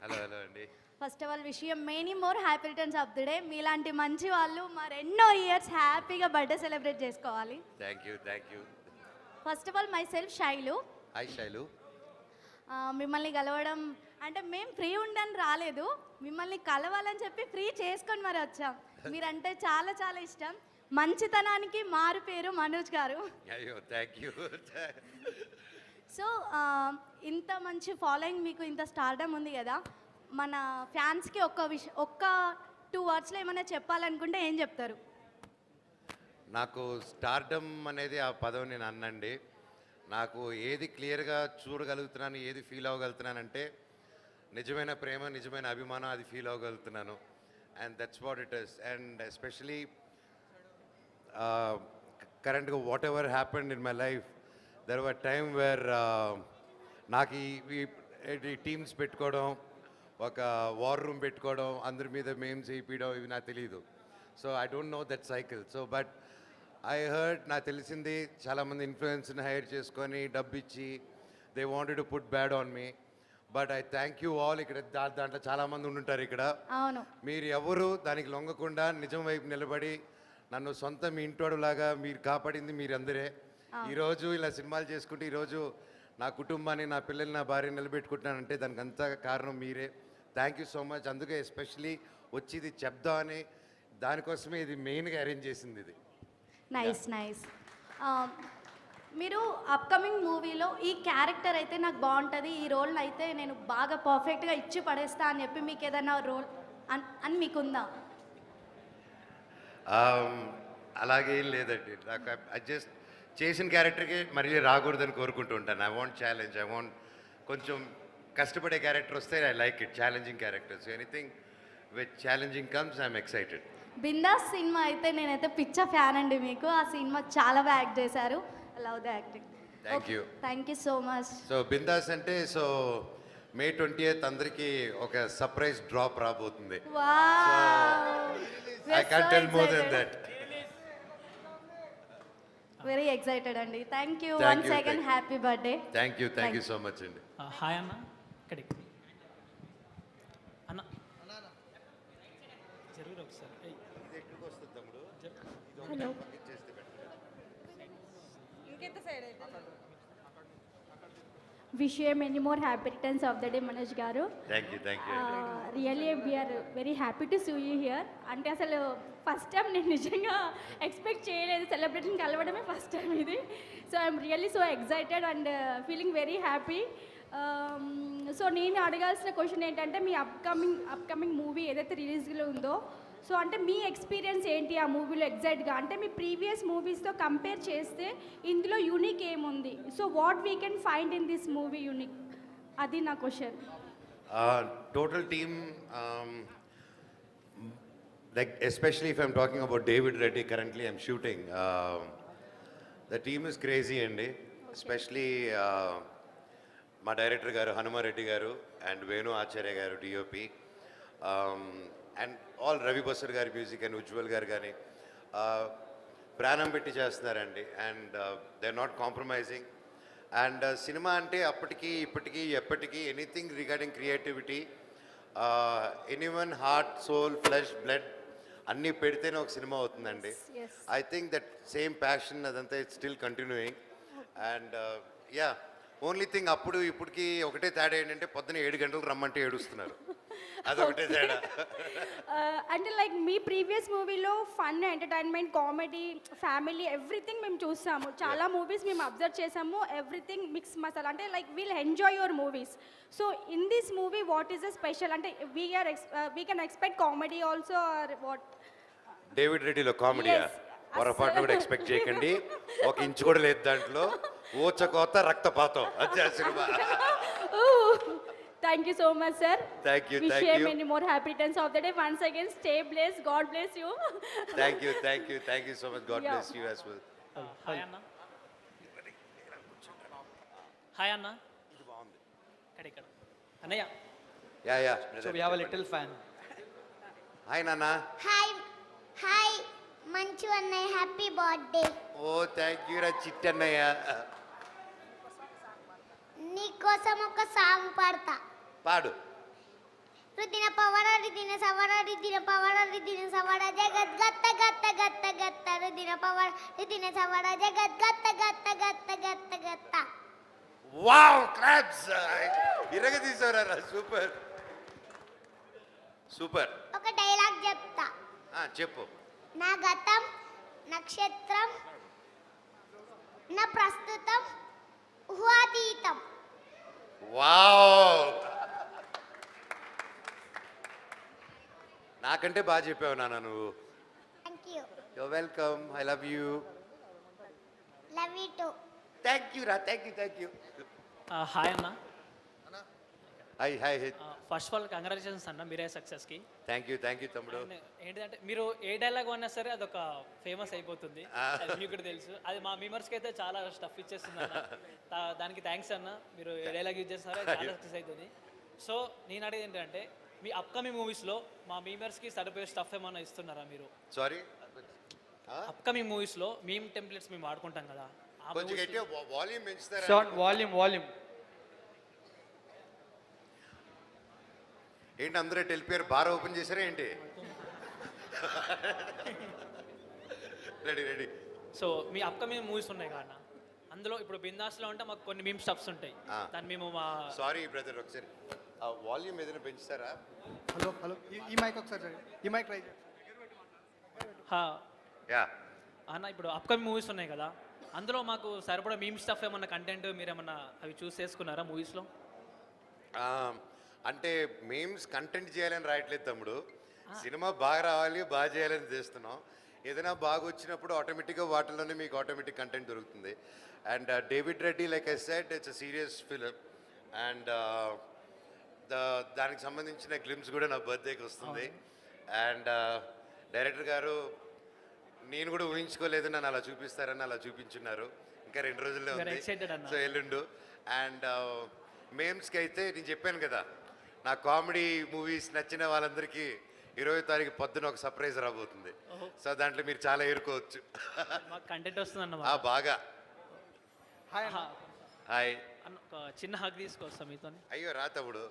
Hello hello అండి. First of all wish you many more happy returns of the day. మీలాంటి మంచి వాళ్ళు మరెన్నో ఇయర్స్ హ్యాపీగా బర్త్డే సెలబ్రేట్ చేసుకోవాలి. Thank you thank you. First of all my self Shailu. Hi Shailu. మిమ్మల్ని కలవడం అంటే మేము ఫ్రీ ఉండని రాలేదు, మిమ్మల్ని కలవాలని చెప్పి ఫ్రీ చేసుకొని మరి వచ్చాం. మీరంటే చాలా చాలా ఇష్టం. మంచితనానికి మారు పేరు మనోజ్ గారు. అయ్యో థ్యాంక్ యూ. సో ఇంత మంచి ఫాలోయింగ్ మీకు, ఇంత స్టార్డమ్ ఉంది కదా, మన ఫ్యాన్స్కి ఒక్క 2 wordsలో ఏమైనా చెప్పాలనుకుంటే ఏం చెప్తారు? నాకు స్టార్డమ్ అనేది ఆ పదం నేను అన్నండి. నాకు ఏది క్లియర్గా చూడగలుగుతున్నాను, ఏది ఫీల్ అవ్వగలుగుతున్నానంటే నిజమైన ప్రేమ, నిజమైన అభిమానం, అది ఫీల్ అవ్వగలుగుతున్నాను. And that's what it is. And especially కరెంట్గా whatever happened in my life, there were time where నాకు ఈ టీమ్స్ పెట్టుకోవడం, ఒక వార్ రూమ్ పెట్టుకోవడం, అందరి మీద మేమ్స్ వేయించడం, ఇవి నాకు తెలియదు. So I don't know that cycle. So but I heard, నాకు తెలిసింది చాలామంది ఇన్ఫ్లుయెన్స్ని హైర్ చేసుకొని డబ్బు ఇచ్చి they wanted to put bad on me. But I thank you all. ఇక్కడ దాంట్లో చాలామంది ఉండుంటారు ఇక్కడ. అవును, మీరు ఎవరు దానికి లొంగకుండా నిజం వైపు నిలబడి నన్ను సొంత మీ ఇంటోడులాగా మీరు కాపాడింది మీరందరే. ఈరోజు ఇలా సినిమాలు చేసుకుంటే ఈరోజు నా కుటుంబాన్ని, నా పిల్లల్ని, నా భార్యని నిలబెట్టుకుంటున్నానంటే దానికి అంతా కారణం మీరే. Thank you so much. అందుకే ఎస్పెషలీ వచ్చి ఇది చెప్దామని, దానికోసమే ఇది మెయిన్గా అరేంజ్ చేసింది ఇది. Nice nice. మీరు అప్కమింగ్ మూవీలో ఈ క్యారెక్టర్ అయితే నాకు బాగుంటుంది, ఈ రోల్ అయితే నేను బాగా పర్ఫెక్ట్గా ఇచ్చి పడేస్తా అని చెప్పి మీకు ఏదైనా రోల్ అని మీకుందా? అలాగే ఏం లేదండి. నాకు జస్ట్ చేసిన క్యారెక్టర్కి మళ్ళీ రాకూడదని కోరుకుంటూ ఉంటాను. I want challenge, I want కొంచెం కష్టపడే క్యారెక్టర్ వస్తే I like it. Challenging characters, anything with challenging comes I'm excited. Bindaas cinema అయితే నేనైతే పిచ్చ ఫ్యాన్ అండి మీకు. ఆ సినిమా చాలా బాగా యాక్ట్ చేశారు. Love the acting. Thank you so much. So బిందాస్ అంటే సో May 20th అందరికీ ఒక సర్ప్రైజ్ డ్రాప్ రాబోతుంది. I can't tell more then that. Very excited అండి. Thank you Thank once you, again. Happy birthday. Thank you so much అండి. Hi అన్న, ఇక్కడికి అన్న జరుగురు ఒకసారి. Hello. Wish you many more happy returns of the day Manoj గారు. Thank you really we're very happy to see you here. అంటే అసలు first time నేను నిజంగా ఎక్స్పెక్ట్ చేయలేదు, సెలబ్రేషన్ కలవడమే ఫస్ట్ టైం ఇది. So I'm really so excited and feeling very happy. So నేను అడగాల్సిన question ఏంటంటే, మీ అప్కమింగ్ మూవీ ఏదైతే రిలీజ్లో ఉందో, సో అంటే మీ ఎక్స్పీరియన్స్ ఏంటి ఆ మూవీలో ఎగ్జాక్ట్గా? అంటే మీ ప్రీవియస్ మూవీస్తో కంపేర్ చేస్తే ఇందులో యూనిక్ ఏముంది? So what we can find in this movie unique, అది నా question. Total team, like especially if I'm talking about David Reddy, currently I'm shooting. The team is crazy and especially మా director గారు హనుమారెడ్డి గారు and Venu Acharya గారు DOP, and all Ravi Basar గారి music and Ujwal గారు కానీ ప్రాణం పెట్టి చేస్తున్నారండి. And they are not compromising. And cinema అంటే అప్పటికి ఇప్పటికీ ఎప్పటికీ anything regarding creativity, anyone heart, soul, flesh, blood అన్నీ పెడితేనే ఒక సినిమా అవుతుందండి. I think that same passion అదంతా it's still continuing. And yeah, only thing అప్పుడు ఇప్పటికి ఒకటే తేడా ఏంటంటే పొద్దున 7 గంటలకు రమ్మంటే ఏడుస్తున్నారు, అదొకటే తేడా. అంటే లైక్ మీ ప్రీవియస్ మూవీలో fun, entertainment, comedy, family everything మేము చూసాము. చాలా మూవీస్ మేము అబ్జర్వ్ చేసాము, ఎవ్రీథింగ్ మిక్స్ మసాలా. అంటే like we'll enjoy your movies. So in this movie what is the special? అంటే we can expect comedy also or what? David రెడ్డిలో కామెడీయా? పొరపాటు కూడా ఎక్స్పెక్ట్ చేయకండి. 1 ఇంచు కూడా లేదు దాంట్లో. ఊచకోత రక్తపాతం, అదే cinema. Thank you so much, sir. Thank you. Wish you many more happy returns of the day. Once again, stay blessed. God bless you. Thank you so much. God bless you as well. Hi అన్న, hi అన్న, ఇక్కడ అన్నయ్య. Yeah. So we have a little fan. Hi నాన్న. Hi Manchu అన్నయ్య, happy birthday. Oh thank you రా చిట్టన్నయ్య. నీకోసం ఒక సాంగ్ పాడతా. పాడు. రుదిన పవర రిదిన సవర రిదిన పవర రిదిన సవర జగత్ గత్త గత్త గత్త గత్త రుదిన పవర రిదిన సవర జగత్ గత్త గత్త గత్త గత్త గత్త. వావ్ క్లాప్స్ ఇరగ తీసారా సూపర్ సూపర్ ఒక డైలాగ్ చెప్తా. చెప్పు నా గతం నక్షత్రం, నా ప్రస్తుతం ఊహాతీతం. వావ్ నాకంటే బాగా చెప్పావు నాన్న నువ్వు. Thank you. You're welcome. I love you. Love you too. Thank you రా. Thank you. హాయ్ అన్న. Hi hi. First of all congratulations అన్న మీరే సక్సెస్కి. థ్యాంక్ యూ తమ్ముడు. ఏంటంటే మీరు ఏ డైలాగ్ అన్నా సరే అదొక ఫేమస్ అయిపోతుంది, అది మీకు కూడా తెలుసు. అది మా మెంబర్స్కి అయితే చాలా స్టఫ్ ఇచ్చేస్తుంది అన్న. దానికి థ్యాంక్స్ అన్న. మీరు ఏ డైలాగ్ యూజ్ చేస్తారో అది చాలా సక్సెస్ అవుతుంది. సో నేను అడిగేది ఏంటంటే మీ అప్కమింగ్ మూవీస్లో మా మెంబర్స్కి సరిపోయే స్టఫ్ ఏమన్నా ఇస్తున్నారా మీరు? సారీ అప్కమింగ్ మూవీస్లో మేము టెంప్లెట్స్ మేము వాడుకుంటాం కదా, ఆ కొంచెం movies గట్టిగా వాల్యూమ్ పెంచుతారా? షార్ట్ వాల్యూమ్ ఏంటి అందరూ వెళ్ళిపోయారు? బార్ ఓపెన్ చేశారా ఏంటి? రెడీ. సో మీ అప్కమింగ్ మూవీస్ ఉన్నాయి కదా, అందులో ఇప్పుడు బిందాస్లో ఉంటే మాకు కొన్ని మీమ్ స్టఫ్స్ ఉంటాయి. దాన్ని మేము మా సారీ బ్రదర్ ఒకసారి వాల్యూమ్ ఏదైనా పెంచుతారా? హలో ఈ మైక్ ఒకసారి చూడండి. ఈ మైక్ ట్రై యా అన్న ఇప్పుడు అప్కమింగ్ మూవీస్ ఉన్నాయి కదా, అందులో మాకు సరిపడా మీమ్ స్టఫ్ ఏమన్నా కంటెంట్ మీరేమన్నా అవి చూస్ చేసుకున్నారా మూవీస్లో? అంటే మేమ్స్ కంటెంట్ చేయాలని రాయట్లేదు తమ్ముడు. సినిమా బాగా రావాలి, బాగా చేయాలని చేస్తున్నాం. ఏదైనా బాగా వచ్చినప్పుడు ఆటోమేటిక్గా వాటిల్లోనే మీకు ఆటోమేటిక్ కంటెంట్ దొరుకుతుంది. And David Reddy like I said it's a serious film. And దానికి సంబంధించిన గ్లిమ్స్ కూడా నా బర్త్డేకి వస్తుంది. అండ్ డైరెక్టర్ గారు నేను కూడా ఊహించుకోలేదు నన్ను అలా చూపిస్తారని అలా చూపించున్నారు. ఇంకా 2 రోజుల్లో ఉంది, excited అన్న. సో ఎల్లుండు. అండ్ మేమ్స్కి అయితే నేను చెప్పాను కదా, నా కామెడీ మూవీస్ నచ్చిన వాళ్ళందరికీ 20వ తారీఖు పొద్దున ఒక సర్ప్రైజ్ రాబోతుంది. సో దాంట్లో మీరు చాలా ఎరుకోవచ్చు. మాకు కంటెంట్ వస్తుంది అన్న. బాగా. Hi hi. అన్న ఒక చిన్న హక్ తీసుకొస్తాం మీతో. అయ్యో రా తమ్ముడు.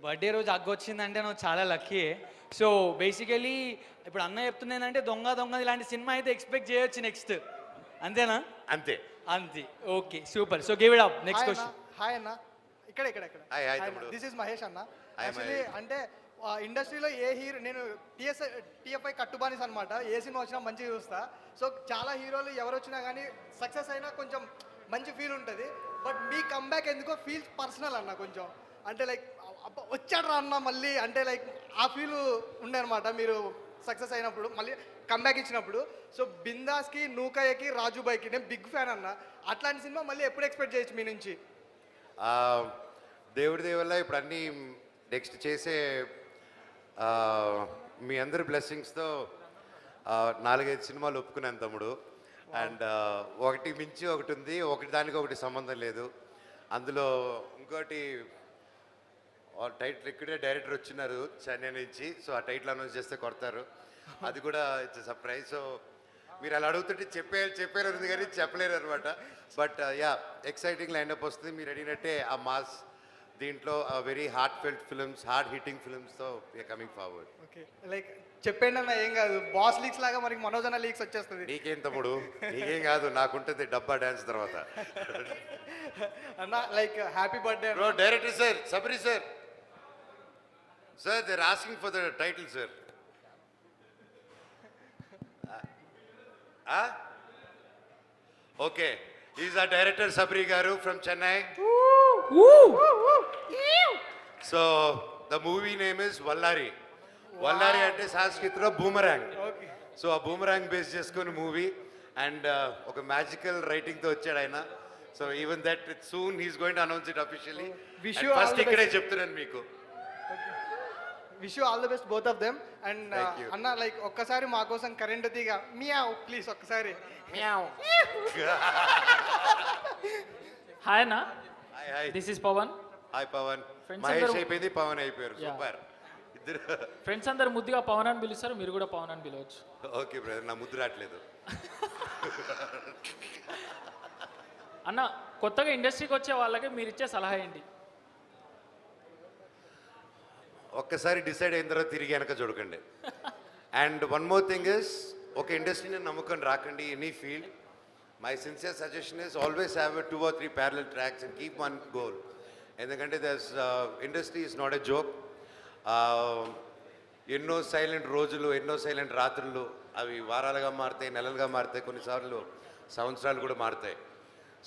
బర్త్డే రోజు అగ్గు వచ్చిందంటే నువ్వు చాలా లక్కీ. సో బేసికలీ ఇప్పుడు అన్న చెప్తుంది ఏంటంటే దొంగ ఇలాంటి సినిమా అయితే ఎక్స్పెక్ట్ చేయొచ్చు నెక్స్ట్, అంతేనా? అంతే. Okay super. So give it up. Next question. Hi అన్న. ఇక్కడ హాయ్ తమ్ముడు. దిస్ ఇస్ మహేష్ అన్న. Hi, actually Mahesh. అంటే ఇండస్ట్రీలో ఏ హీరో, నేను టీఎఫ్ఐ కట్టుబానిస్ అనమాట. ఏ సినిమా వచ్చినా మంచిగా చూస్తా. సో చాలా హీరోలు ఎవరు వచ్చినా కానీ సక్సెస్ అయినా కొంచెం మంచి ఫీల్ ఉంటుంది. బట్ మీ కంబ్యాక్ ఎందుకో ఫీల్ పర్సనల్ అన్న కొంచెం. అంటే లైక్ వచ్చాడు రా అన్న మళ్ళీ, అంటే లైక్ ఆ ఫీల్ ఉండే అనమాట మీరు సక్సెస్ అయినప్పుడు, మళ్ళీ కంబ్యాక్ ఇచ్చినప్పుడు. సో బిందాస్కి, నూకయ్యకి, రాజుబాయ్కి నేను బిగ్ ఫ్యాన్ అన్న. అట్లాంటి సినిమా మళ్ళీ ఎప్పుడు ఎక్స్పెక్ట్ చేయొచ్చు మీ నుంచి? దేవుడి దయ వల్ల ఇప్పుడు అన్నీ నెక్స్ట్ చేసే మీ అందరి బ్లెస్సింగ్స్తో 4-5 సినిమాలు ఒప్పుకున్నాను తమ్ముడు. అండ్ ఒకటి మించి ఒకటి ఉంది, ఒకటి దానికి ఒకటి సంబంధం లేదు. అందులో ఇంకోటి టైటిల్ ఇక్కడే డైరెక్టర్ వచ్చినారు చెన్నై నుంచి. సో ఆ టైటిల్ అనౌన్స్ చేస్తే కొడతారు, అది కూడా ఇట్స్ సర్ప్రైజ్. సో మీరు అలా అడుగుతుంటే చెప్పారు ఉంది కానీ చెప్పలేరు అనమాట. బట్ యా ఎక్సైటింగ్ లైన్అప్ వస్తుంది. మీరు అడిగినట్టే ఆ మాస్ దీంట్లో very heartfelt films, heart hitting ఫిల్మ్స్తో we're coming forward. Okay like చెప్పండి అన్న, ఏం కాదు. బాస్ లీక్స్ లాగా మనకి మనోజ్ అన్న లీక్స్ వచ్చేస్తుంది. నీకేం తమ్ముడు, నీకేం కాదు, నాకుంటుంది డబ్బా డ్యాన్స్ తర్వాత. అన్న like happy birthday. Bro director sir, Sabari sir, sir they are asking for the title sir. Okay, is a director Sabari garu from Chennai. So the movie name is Vallari. Vallari అంటే సంస్కృతిలో బూమరాంగ్. సో ఆ బూమరాంగ్ బేస్ చేసుకుని మూవీ. అండ్ ఒక magical రైటింగ్తో వచ్చాడు ఆయన. So even that soon he's going to announce it officially. Wish you all first the ఇక్కడే best. చెప్తున్నాను మీకు. Wish you all the best both of them. And Thank you. అన్న like ఒక్కసారి మా కోసం కరెంట్ తీగా మియావ్ ప్లీజ్ ఒక్కసారి. హాయ్ అన్న, hi hi this is Pavan. Hi Pavan. Friends Mahesh అందరూ- అయిపోయింది, పవన్ అయిపోయారు. Yeah. సూపర్. ఇద్దరు ఫ్రెండ్స్ అందరు ముద్దుగా పవన్ అని పిలుస్తారు, మీరు కూడా పవన్ అని పిలవచ్చు. ఓకే బ్రదర్, నా ముద్దు రావట్లేదు. అన్న, కొత్తగా ఇండస్ట్రీకి వచ్చే వాళ్ళకి మీరు ఇచ్చే సలహా ఏంటి? ఒక్కసారి డిసైడ్ అయిన తర్వాత తిరిగి వెనక చూడకండి. And one more thing is, ఒక ఇండస్ట్రీని నమ్ముకొని రాకండి, any field. My sincere suggestion is always have 2 or 3 parallel tracks and keep one goal. ఎందుకంటే industry is not a joke. ఎన్నో సైలెంట్ రోజులు, ఎన్నో సైలెంట్ రాత్రులు, అవి వారాలుగా మారుతాయి, నెలలుగా మారుతాయి, కొన్నిసార్లు సంవత్సరాలు కూడా మారుతాయి.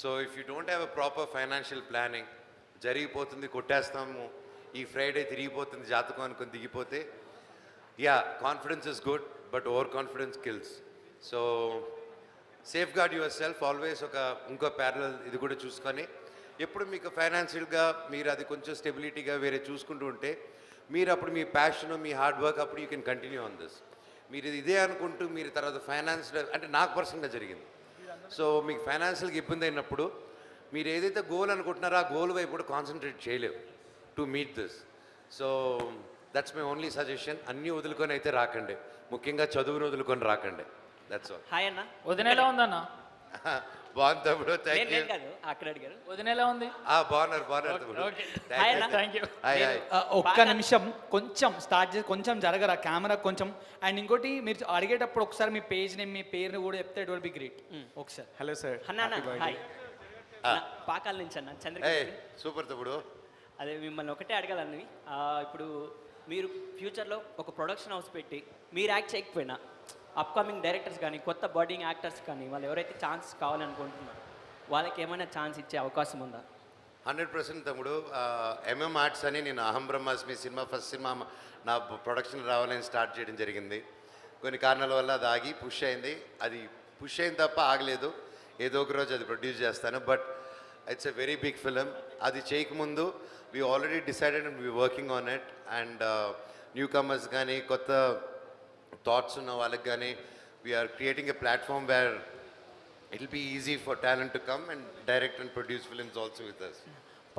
So if you don't have a proper financial planning, జరిగిపోతుంది, కొట్టేస్తాము, ఈ ఫ్రైడే తిరిగిపోతుంది జాతకం అనుకుని దిగిపోతే, yeah confidence is good but over confidence kills. So safeguard yourself always. ఇంకో ప్యారలల్ ఇది కూడా చూసుకొని, ఎప్పుడు మీకు ఫైనాన్షియల్గా మీరు అది కొంచెం స్టెబిలిటీగా వేరే చూసుకుంటూ ఉంటే, మీరు అప్పుడు మీ ప్యాషన్, మీ హార్డ్ వర్క్, అప్పుడు you can continue on this. మీరు ఇదే అనుకుంటూ మీరు తర్వాత ఫైనాన్స్, అంటే నాకు పర్సనల్గా జరిగింది. సో మీకు ఫైనాన్షియల్గా ఇబ్బంది అయినప్పుడు మీరు ఏదైతే గోల్ అనుకుంటున్నారో ఆ గోల్ వైపు కూడా కాన్సన్ట్రేట్ చేయలేవు to meet this. So that's my only suggestion. అన్నీ వదులుకొని అయితే రాకండి, ముఖ్యంగా చదువును వదులుకొని రాకండి. That's all. హాయ్ అన్న. వదినేలా ఉందన్న? బాగుంది తమ్ముడు, థ్యాంక్ యూ. నేను కాదు, అక్కడ అడిగారు. వదినేలా ఉంది? బాగున్నారు తమ్ముడు. ఓకే, హాయ్ అన్న. Thank you. Hi hi. ఒక్క నిమిషం కొంచెం స్టార్ట్ చేసి కొంచెం జరగరా కెమెరా కొంచెం. అండ్ ఇంకోటి, మీరు అడిగేటప్పుడు ఒకసారి మీ పేజ్ నేమ్, మీ పేరుని కూడా చెప్తే ఇట్ విల్ బి గ్రేట్. ఒకసారి. Hello sir. అన్న హాయ్. పాకాల నుంచి అన్న, హే చంద్రగిరి. సూపర్ తమ్ముడు. అదే మిమ్మల్ని ఒకటే అడగాలని, ఇప్పుడు మీరు ఫ్యూచర్లో ఒక ప్రొడక్షన్ హౌస్ పెట్టి మీరు యాక్ట్ చేయకపోయినా అప్కమింగ్ డైరెక్టర్స్ కానీ, కొత్త బర్డింగ్ యాక్టర్స్ కానీ, వాళ్ళు ఎవరైతే ఛాన్స్ కావాలనుకుంటున్నారో వాళ్ళకి ఏమైనా ఛాన్స్ ఇచ్చే అవకాశం ఉందా? 100% తమ్ముడు. ఎంఎం ఆర్ట్స్ అని నేను అహం బ్రహ్మాస్మి సినిమా, ఫస్ట్ సినిమా నా ప్రొడక్షన్ రావాలని స్టార్ట్ చేయడం జరిగింది. కొన్ని కారణాల వల్ల అది ఆగి పుష్ అయింది. అది పుష్ అయింది తప్ప ఆగలేదు. ఏదో ఒక రోజు అది ప్రొడ్యూస్ చేస్తాను. But it's a very big film. అది చేయకముందు we already decided and we working on it. And newcomers కానీ, కొత్త థాట్స్ ఉన్న వాళ్ళకి కానీ, we are creating a platform where it will be easy for talent to come and direct and produce films also with us.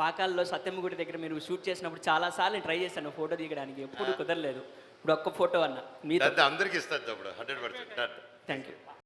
పాకాల్లో సత్యమ్మగుడి దగ్గర మీరు shoot చేసినప్పుడు చాలాసార్లు ట్రై చేశాను ఫోటో దిగడానికి, ఎప్పుడు కుదరలేదు. ఇప్పుడు ఒక్క ఫోటో అన్న మీరు. అందరికి ఇస్తుంది తమ్ముడు, 100%. Thank you.